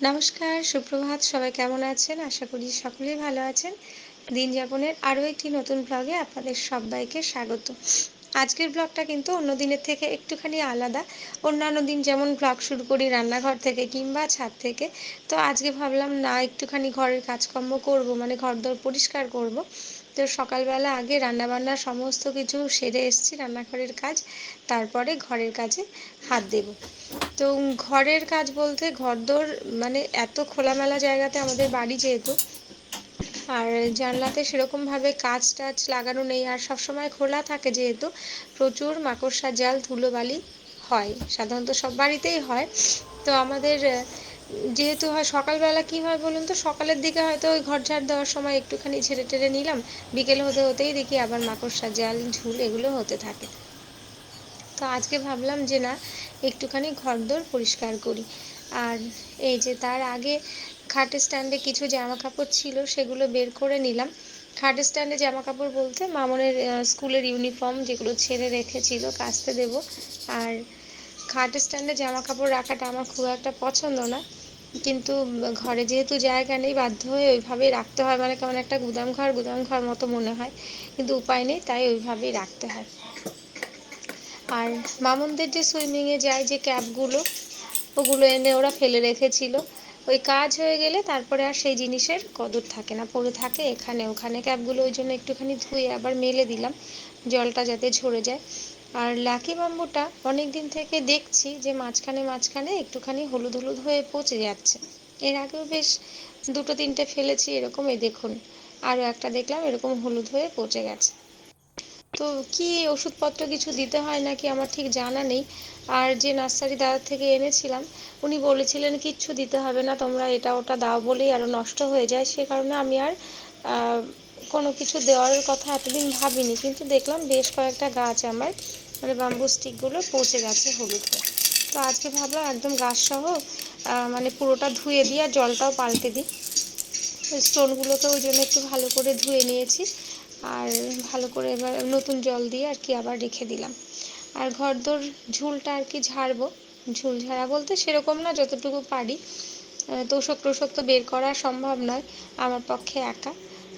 নমস্কার, সুপ্রভাত। সবাই কেমন আছেন? আশা করি সকলেই ভালো আছেন। দিন যাপনের আরও একটি নতুন ব্লগে আপনাদের সবাইকে স্বাগত। আজকের ব্লগটা কিন্তু অন্য দিনের থেকে একটুখানি আলাদা। অন্যান্য দিন যেমন ব্লগ শুরু করি রান্নাঘর থেকে কিংবা ছাদ থেকে, তো আজকে ভাবলাম না একটুখানি ঘরের কাজকর্ম করব, মানে ঘরদোর পরিষ্কার করব। তো সকালবেলা আগে রান্নাবান্না সমস্ত কিছু সেরে এসেছি, রান্নাঘরের কাজ, তারপরে ঘরের কাজে হাত দেব। তো ঘরের কাজ বলতে ঘরদোর, মানে এত খোলামেলা জায়গাতে আমাদের বাড়ি যেহেতু, আর জানলাতে সেরকমভাবে কাঁচ টাচ লাগানো নেই, আর সবসময় খোলা থাকে যেহেতু প্রচুর মাকড়সার জাল ধুলোবালি হয়, সাধারণত সব বাড়িতেই হয়। তো আমাদের যেহেতু হয় সকালবেলা, কি হয় বলুন তো, সকালের দিকে হয়তো ওই ঘর ঝাড় দেওয়ার সময় একটুখানি ঝেড়ে টেড়ে নিলাম, বিকেল হতে হতেই দেখি আবার মাকড়সার জাল ঝুল এগুলো হতে থাকে। তো আজকে ভাবলাম যে না, একটুখানি ঘরদোর পরিষ্কার করি। আর এই যে তার আগে খাটের স্ট্যান্ডে কিছু জামা কাপড় ছিল, সেগুলো বের করে নিলাম। খাটের স্ট্যান্ডে জামা কাপড় বলতে মামনের স্কুলের ইউনিফর্ম যেগুলো ছেড়ে রেখেছিল, কাচতে দেব। আর খাটের স্ট্যান্ডে জামা কাপড় রাখাটা আমার খুব একটা পছন্দ না, কিন্তু ঘরে যেহেতু জায়গা নেই, বাধ্য হয়ে ওইভাবেই রাখতে হয়, মানে কেমন একটা গুদাম ঘর মতো মনে হয়, কিন্তু উপায় নেই, তাই ওইভাবেই রাখতে হয়। আর মামুনদের যে সুইমিংয়ে যায় যে ক্যাপগুলো, ওগুলো এনে ওরা ফেলে রেখেছিল। ওই কাজ হয়ে গেলে তারপরে আর সেই জিনিসের কদর থাকে না, পড়ে থাকে এখানে ওখানে ক্যাপগুলো, ওই জন্য একটুখানি ধুয়ে আবার মেলে দিলাম, জলটা যাতে ঝরে যায়। আর লাকি বাম্বুটা অনেক দিন থেকে দেখছি যে মাঝখানে মাঝখানে একটুখানি হলুদ হলুদ হয়ে পচে যাচ্ছে। এর আগেও বেশ দুটো তিনটে ফেলেছি এরকম, এই দেখুন আরও একটা দেখলাম এরকম হলুদ হয়ে পচে গেছে। তো কি ওষুধপত্র কিছু দিতে হয় নাকি আমার ঠিক জানা নেই। আর যে নার্সারি দাদার থেকে এনেছিলাম, উনি বলেছিলেন কিচ্ছু দিতে হবে না, তোমরা এটা ওটা দাও বলেই আরও নষ্ট হয়ে যায়, সে কারণে আমি আর কোনো কিছু দেওয়ার কথা এতদিন ভাবিনি, কিন্তু দেখলাম বেশ কয়েকটা গাছ আমার, মানে বাম্বু স্টিকগুলো পচে গেছে হলুদ হয়ে। তো আজকে ভাবলাম একদম গাছসহ মানে পুরোটা ধুয়ে দিই আর জলটাও পাল্টে দিই। স্টোনগুলোকে ওই জন্য একটু ভালো করে ধুয়ে নিয়েছি, আর ভালো করে এবার নতুন জল দিয়ে আর কি আবার রেখে দিলাম। আর ঘরদোর ঝুলটা আর কি ঝাড়বো। ঝুল ঝাড়া বলতে সেরকম না, যতটুকু পারি। তোষক টোষক তো বের করা সম্ভব নয় আমার পক্ষে একা।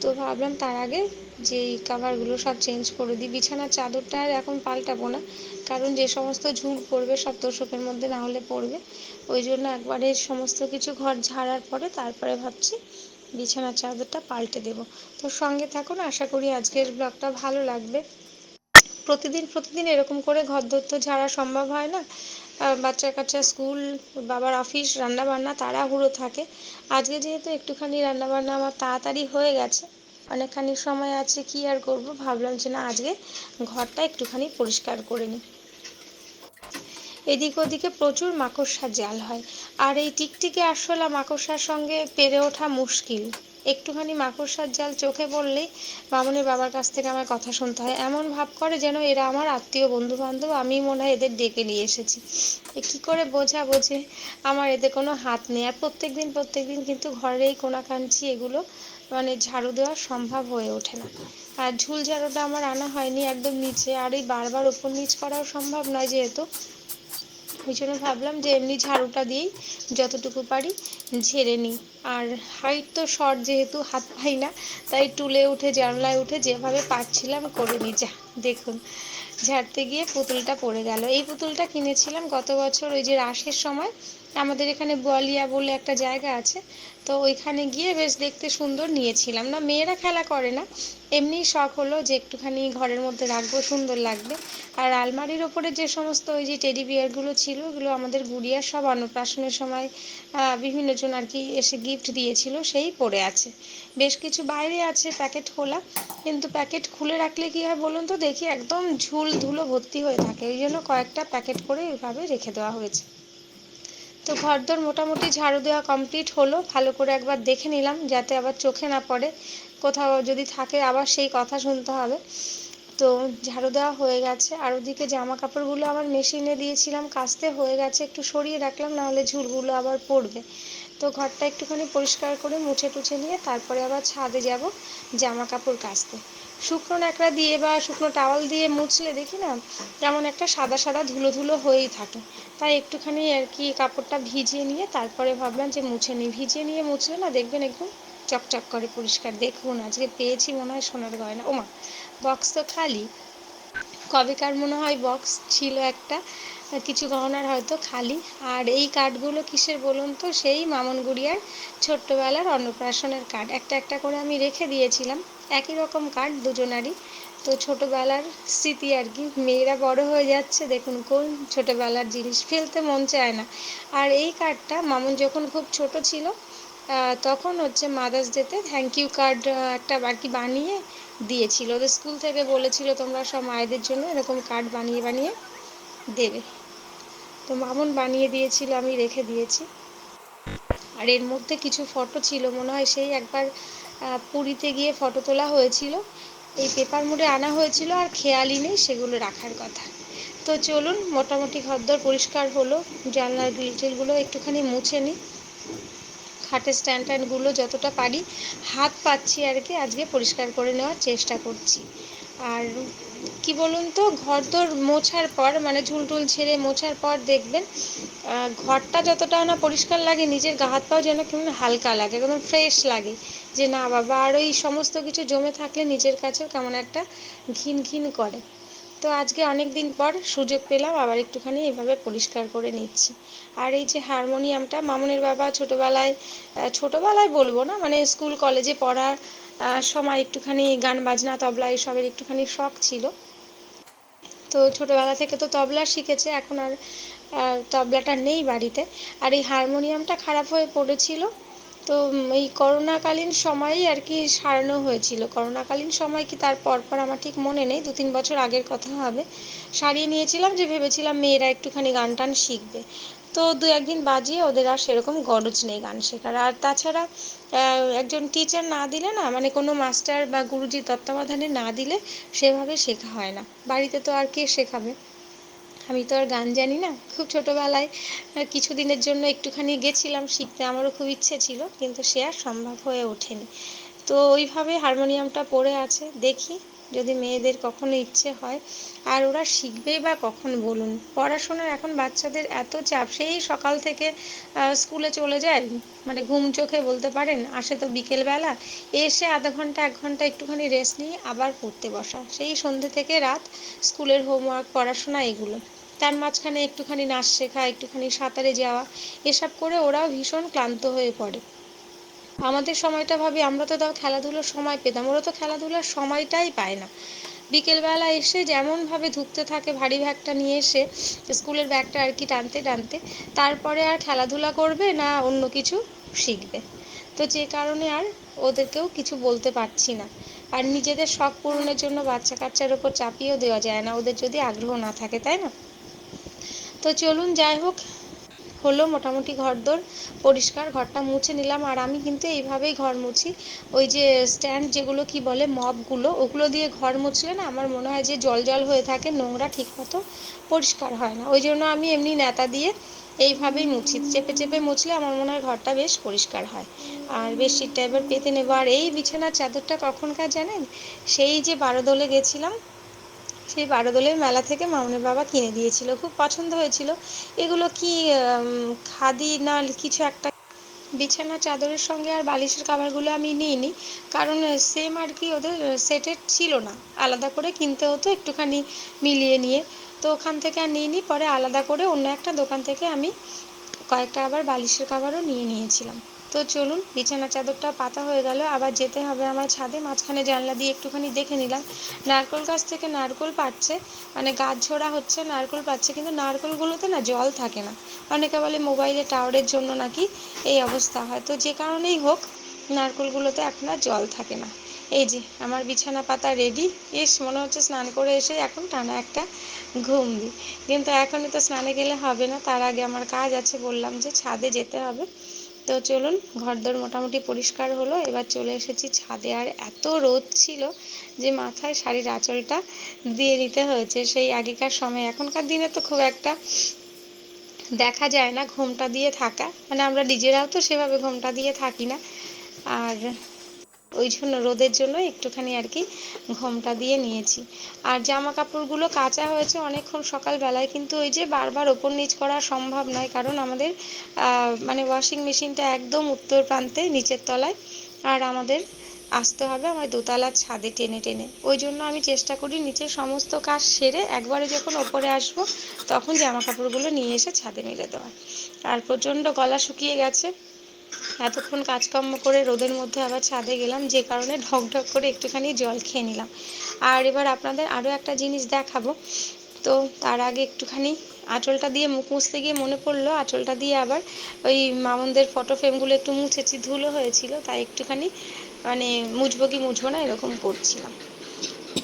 তো ভাবলাম তার আগে যে এই কাভারগুলো সব চেঞ্জ করে দিই। বিছানার চাদরটা আর এখন পাল্টাবো না, কারণ যে সমস্ত ঝুল পড়বে সব তোষকের মধ্যে না হলে পড়বে। ওই জন্য একবারে সমস্ত কিছু ঘর ঝাড়ার পরে তারপরে ভাবছি বিছানার চাদরটা পাল্টে দেব। তো সঙ্গে থাকুন, আশা করি আজকের ব্লগটা ভালো লাগবে। প্রতিদিন প্রতিদিন এরকম করে ঘরদোর তো ঝাড়া সম্ভব হয় না, বাচ্চা কাচ্চা স্কুল, বাবার অফিস, রান্নাবান্না তাড়াহুড়ো থাকে। আজকে যেহেতু একটুখানি রান্নাবান্না আমার তাড়াতাড়ি হয়ে গেছে, অনেকখানি সময় আছে, কি আর করব, ভাবলাম যে না আজকে ঘরটা একটুখানি পরিষ্কার করে নিই। এদিক ওদিকে প্রচুর মাকড়সার জাল হয়, আর এই টিকটিকি আরশোলা মাকড়সার সঙ্গে পেরে ওঠা মুশকিল। একটুখানি মাকড়সার জাল চোখে পড়লেই মামুনের বাবার কাছ থেকে আমার কথা শুনতে হয়, এমন ভাব করে যেন এরা আমার আত্মীয় বন্ধু বান্ধব, আমি মনে হয় এদের ডেকে নিয়ে এসেছি। কি করে বোঝে আমার এতে কোনো হাত নেই। আর প্রত্যেক দিন কিন্তু ঘরের এই কোনাকাঞ্চি এগুলো মানে ঝাড়ু দেওয়া সম্ভব হয়ে ওঠে না। আর ঝুল ঝাড়ুটা আমার আনা হয়নি একদম নিচে, আর এই বারবার ওপর নিচ করাও সম্ভব নয় যেহেতু, ওই জন্য ভাবলাম যে এমনি ঝাড়ুটা দিয়েই যতটুকু পারি ঝেড়ে নিই। আর হাইট তো শর্ট, যেহেতু হাত পাই না, তাই টুলে উঠে জানলায় উঠে যেভাবে পারছিলাম করে নিই। যা দেখুন, ঝাড়তে গিয়ে পুতুলটা পড়ে গেল। এই পুতুলটা কিনেছিলাম গত বছর ওই যে রাসের সময়, আমাদের এখানে বোয়ালিয়া বলে একটা জায়গা আছে, তো ওইখানে গিয়ে বেশ দেখতে সুন্দর নিয়েছিলাম। না মেয়েরা খেলা করে না, এমনিই শখ হলো যে একটুখানি ঘরের মধ্যে রাখবো, সুন্দর লাগবে। আর আলমারির ওপরে যে সমস্ত ওই যে টেডি বিয়ারগুলো ছিল, ওগুলো আমাদের গুড়িয়ার সব অন্নপ্রাশনের সময় বিভিন্ন জন আর কি এসে গিফট দিয়েছিল, সেই পড়ে আছে। বেশ কিছু বাইরে আছে প্যাকেট খোলা, কিন্তু প্যাকেট খুলে রাখলে কী হয় বলুন তো, দেখি একদম ঝুল ধুলো ভর্তি হয়ে থাকে, ওই জন্য কয়েকটা প্যাকেট করে এইভাবে রেখে দেওয়া হয়েছে। তো ঘরদোর মোটামুটি ঝাড়ু দেওয়া কমপ্লিট হলো, ভালো করে একবার দেখে নিলাম যাতে আবার চোখে না পড়ে, কোথাও যদি থাকে আবার সেই কথা শুনতে হবে। তো ঝাড়ু দেওয়া হয়ে গেছে। আর ওদিকে জামা কাপড়গুলো আবার মেশিনে দিয়েছিলাম, কাচতে হয়ে গেছে, একটু সরিয়ে রাখলাম, নাহলে ঝুলগুলো আবার পড়বে। তো ঘরটা একটুখানি পরিষ্কার করে মুছে টুছে নিয়ে তারপরে আবার ছাদে যাব জামা কাপড় কাচতে। শুকনো ন্যাকড়া দিয়ে বা শুকনো টাওয়াল দিয়ে মুছলে দেখি না কেমন একটা সাদা সাদা ধুলো ধুলো হয়েই থাকে। তাই একটুখানি আর কি কাপড়টা ভিজিয়ে নিয়ে তারপরে ভাবলাম যে মুছে নিই। ভিজিয়ে নিয়ে মুছলে না দেখবেন একদম চকচক করে পরিষ্কার। দেখুন আজকে পেয়েছি মনে হয় সোনার গয়না। ওমা, বক্স তো খালি। কবেকার মনে হয় বক্স ছিল একটা, কিছু গহনার হয়তো খালি। আর এই কার্ডগুলো কিসের বলুন তো, সেই মামন গুড়িয়ার ছোট্টবেলার অন্নপ্রাশনের কার্ড। একটা একটা করে আমি রেখে দিয়েছিলাম, একই রকম কার্ড দুজনারই। তো ছোটবেলার স্মৃতি আর কি। মেয়েরা বড় হয়ে যাচ্ছে, দেখুন কোন ছোটবেলার জিনিস ফেলতে মন চায় না। আর এই কার্ডটা মামুন যখন খুব ছোট ছিল তখন হচ্ছে মাদার্স ডেতে থ্যাংক ইউ কার্ড একটা আর কি বানিয়ে দিয়েছিল। ওদের স্কুল থেকে বলেছিল তোমরা সব মায়েদের জন্য এরকম কার্ড বানিয়ে বানিয়ে দেবে। তো মামুন বানিয়ে দিয়েছিল, আমি রেখে দিয়েছি। আর এর মধ্যে কিছু ফটো ছিল, মনে হয় সেই একবার পুরীতে গিয়ে ফটো তোলা হয়েছিল, এই পেপার মোডে আনা হয়েছিল, আর খেয়ালই নেই সেগুলো রাখার কথা। তো চলুন, মোটামুটি ঘরদোর পরিষ্কার হলো, জানলার গ্রিলগুলো একটুখানি মুছে নিই, খাটের স্ট্যান্ড ট্যান্ডগুলো যতটা পারি হাত পাচ্ছি আর কি আজকে পরিষ্কার করে নেওয়ার চেষ্টা করছি। আর কি বলুন তো, ঘরদোর মোছার পর মানে ঝুলটুল ছেড়ে মোছার পর দেখবেন ঘরটা যতটা না পরিষ্কার লাগে, নিজের গা হাত পাও যেন কেমন হালকা লাগে, একদম ফ্রেশ লাগে, যে না বাবা। আর ওই সমস্ত কিছু জমে থাকলে নিজের কাছেও কেমন একটা ঘিন ঘিন করে। তো আজকে অনেক দিন পর সুযোগ পেলাম আবার একটুখানি এইভাবে পরিষ্কার করে নিচ্ছি। আর এই যে হারমোনিয়ামটা, মামুনের বাবা ছোটোবেলায় বলবো না, মানে স্কুল কলেজে পড়ার সময় একটুখানি গান বাজনা তবলা এসবের একটুখানি শখ ছিল। তো ছোটোবেলা থেকে তো তবলা শিখেছে, এখন আর তবলাটা নেই বাড়িতে। আর এই হারমোনিয়ামটা খারাপ হয়ে পড়েছিল, তো এই করোনাকালীন সময়েই আর কি সারানো হয়েছিল। করোনাকালীন সময় কি তার পর আমার ঠিক মনে নেই, 2-3 বছর আগের কথা হবে। সারিয়ে নিয়েছিলাম, যে ভেবেছিলাম মেয়েরা একটুখানি গান টান শিখবে। তো 2-1 দিন বাজিয়ে ওদের আর সেরকম গরজ নেই গান শেখার। আর তাছাড়া একজন টিচার না দিলে না, মানে কোনো মাস্টার বা গুরুজির তত্ত্বাবধানে না দিলে সেভাবে শেখা হয় না। বাড়িতে তো আর কে শেখাবে। আমি তো আর গান জানি না। খুব ছোটোবেলায় কিছুদিনের জন্য একটুখানি গেছিলাম শিখতে, আমারও খুব ইচ্ছে ছিল, কিন্তু সে আর সম্ভব হয়ে ওঠেনি। তো ওইভাবে হারমোনিয়ামটা পড়ে আছে, দেখি যদি মেয়েদের কখনো ইচ্ছে হয়। আর ওরা শিখবেই বা কখন বলুন, পড়াশোনার এখন বাচ্চাদের এত চাপ, সেই সকাল থেকে স্কুলে চলে যায়, মানে ঘুম চোখে বলতে পারেন, আসে তো বিকেলবেলা, এসে আধা ঘন্টা 1 ঘন্টা একটুখানি রেস্ট নিয়ে আবার পড়তে বসা, সেই সন্ধ্যে থেকে রাত স্কুলের হোমওয়ার্ক পড়াশোনা এগুলো। তার মাঝখানে একটুখানি নাচ শেখা, একটুখানি সাঁতারে যাওয়া, এসব করে ওরাও ভীষণ ক্লান্ত হয়ে পড়ে। আমাদের সময়টা ভাবি, আমরা তো তাও খেলাধুলোর সময় পেতাম, ওরা তো খেলাধুলার সময়টাই পায় না। বিকেলবেলা এসে যেমনভাবে ধুঁকতে থাকে ভারী ব্যাগটা নিয়ে এসে, স্কুলের ব্যাগটা আর কি টানতে টানতে, তারপরে আর খেলাধুলা করবে না অন্য কিছু শিখবে। তো যে কারণে আর ওদেরকেও কিছু বলতে পারছি না। আর নিজেদের শখ পূরণের জন্য বাচ্চা কাচ্চার ওপর চাপিয়েও দেওয়া যায় না, ওদের যদি আগ্রহ না থাকে, তাই না? তো চলুন, যাই হোক, হলো মোটামুটি ঘরদোর পরিষ্কার, ঘরটা মুছে নিলাম। আর আমি কিন্তু এইভাবেই ঘর মুছি, ওই যে স্ট্যান্ড যেগুলো কি বলে মপগুলো, ওগুলো দিয়ে ঘর মুছলে না আমার মনে হয় যে জল জল হয়ে থাকে, নোংরা ঠিকমতো পরিষ্কার হয় না। ওই জন্য আমি এমনি ন্যাতা দিয়ে এইভাবেই মুছি, চেপে চেপে মুছলে আমার মনে হয় ঘরটা বেশ পরিষ্কার হয়। আর বেডশিটটা এবার পেতে নেবো। আর এই বিছানার চাদরটা কখনকার জানেন, সেই যে বারোদোলে গেছিলাম, সেই বারোদোলের মেলা থেকে মামুনের বাবা কিনে দিয়েছিল, খুব পছন্দ হয়েছিল। এগুলো কি খাদি না কিছু একটা। বিছানা চাদরের সঙ্গে আর বালিশের কাভারগুলো আমি নিইনি, কারণ সেম আর কি ওদের সেটের ছিল না, আলাদা করে কিনতে হতো একটুখানি মিলিয়ে নিয়ে। তো ওখান থেকে আর নিইনি, পরে আলাদা করে অন্য একটা দোকান থেকে আমি কয়েকটা আবার বালিশের কাভারও নিয়ে নিয়েছিলাম। তো চলুন, বিছানা চাদরটা পাতা হয়ে গেল, আবার যেতে হবে আমার ছাদে। মাঝখানে জানলা দিয়ে একটুখানি দেখে নিলাম, নারকেল গাছ থেকে নারকেল পাচ্ছে, মানে গাছ ঝোড়া হচ্ছে, নারকেল পাচ্ছে, কিন্তু নারকেলগুলোতে না জল থাকে না। অনেকে বলে মোবাইলে টাওয়ারের জন্য নাকি এই অবস্থা হয়। তো যে কারণেই হোক, নারকেলগুলোতে এখন আর জল থাকে না। এই যে আমার বিছানা পাতা রেডি। ইস, মনে হচ্ছে স্নান করে এসে এখন টানা একটা ঘুম দিই, কিন্তু এখনই তো স্নানে গেলে হবে না, তার আগে আমার কাজ আছে, বললাম যে ছাদে যেতে হবে। তো চলুন, ঘরদোর মোটামুটি পরিষ্কার হলো, এবার চলে এসেছি ছাদে। আর এত রোদ ছিল যে মাথায় শাড়ির আঁচলটা দিয়ে নিতে হয়েছে, সেই আগেকার সময়। এখনকার দিনে তো খুব একটা দেখা যায় না ঘোমটা দিয়ে থাকা, মানে আমরা নিজেরাও তো সেভাবে ঘোমটা দিয়ে থাকি না। আর ওই জন্য রোদের জন্য একটুখানি আর কি ঘোমটা দিয়ে নিয়েছি। আর জামা কাপড়গুলো কাচা হয়েছে অনেকক্ষণ সকালবেলায়, কিন্তু ওই যে বারবার ওপর নিচ করা সম্ভব নয়, কারণ আমাদের মানে ওয়াশিং মেশিনটা একদম উত্তর প্রান্তে নিচের তলায়, আর আমাদের আসতে হবে আমার দোতলার ছাদে টেনে টেনে। ওই জন্য আমি চেষ্টা করি নিচের সমস্ত কাজ সেরে একবারে যখন ওপরে আসবো তখন জামা কাপড়গুলো নিয়ে এসে ছাদে মেলে দেওয়ার। আর প্রচণ্ড গলা শুকিয়ে গেছে, এতক্ষণ কাজকর্ম করে রোদের মধ্যে আবার ছাদে গেলাম, যে কারণে ঢক ঢক করে একটুখানি জল খেয়ে নিলাম। আর এবার আপনাদের আরও একটা জিনিস দেখাবো, তো তার আগে একটুখানি আঁচলটা দিয়ে মুখ মুছতে গিয়ে মনে পড়লো আঁচলটা দিয়ে আবার ওই মামনদের ফটো ফ্রেমগুলো একটু মুছেছি, ধুলো হয়েছিল, তাই একটুখানি মানে মুছবো কি মুছবো না এরকম করছিলাম।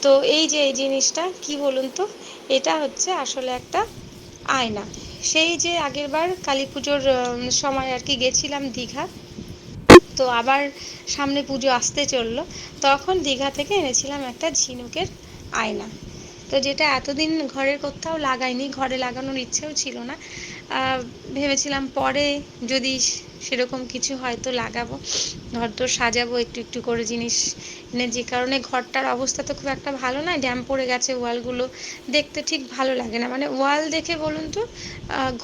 তো এই যে এই জিনিসটা কি বলুন তো, এটা হচ্ছে আসলে একটা আয়না। সেই যে আগেরবার কালী পুজোর সময় আর কি গেছিলাম দীঘা, তো আবার সামনে পুজো আসতে চললো, তখন দীঘা থেকে এনেছিলাম একটা ঝিনুকের আয়না। তো যেটা এতদিন ঘরের কোথাও লাগাইনি, ঘরে লাগানোর ইচ্ছেও ছিল না, ভেবেছিলাম পরে যদি সেরকম কিছু হয়তো লাগাবো, ঘর তো সাজাবো একটু একটু করে জিনিস এনে, যে কারণে ঘরটার অবস্থা তো খুব একটা ভালো নয়, ড্যাম পড়ে গেছে, ওয়ালগুলো দেখতে ঠিক ভালো লাগে না, মানে ওয়াল দেখে বলুন তো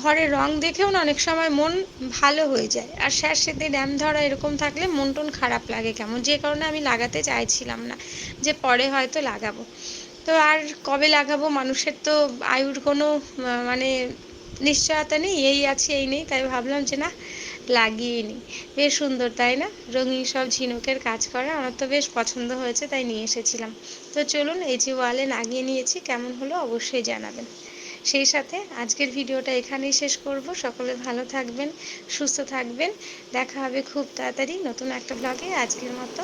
ঘরের রং দেখেও না অনেক সময় মন ভালো হয়ে যায়, আর স্যাঁতসেঁতে ড্যাম ধরা এরকম থাকলে মন টন খারাপ লাগে কেমন, যে কারণে আমি লাগাতে চাইছিলাম না, যে পরে হয়তো লাগাবো। তো আর কবে লাগাবো, মানুষের তো আয়ুর কোনো মানে নিশ্চয়তা নেই, এই আছে এই নেই, তাই ভাবলাম যে না লাগিয়ে নিই। বেশ সুন্দর তাই না, রঙিন সব ঝিনুকের কাজ করা, আমার তো বেশ পছন্দ হয়েছে তাই নিয়ে এসেছিলাম। তো চলুন এই যে ওয়ালে লাগিয়ে নিয়েছি, কেমন হলো অবশ্যই জানাবেন। সেই সাথে আজকের ভিডিওটা এখানেই শেষ করব। সকলে ভালো থাকবেন, সুস্থ থাকবেন, দেখা হবে খুব তাড়াতাড়ি নতুন একটা ব্লগে। আজকের মতো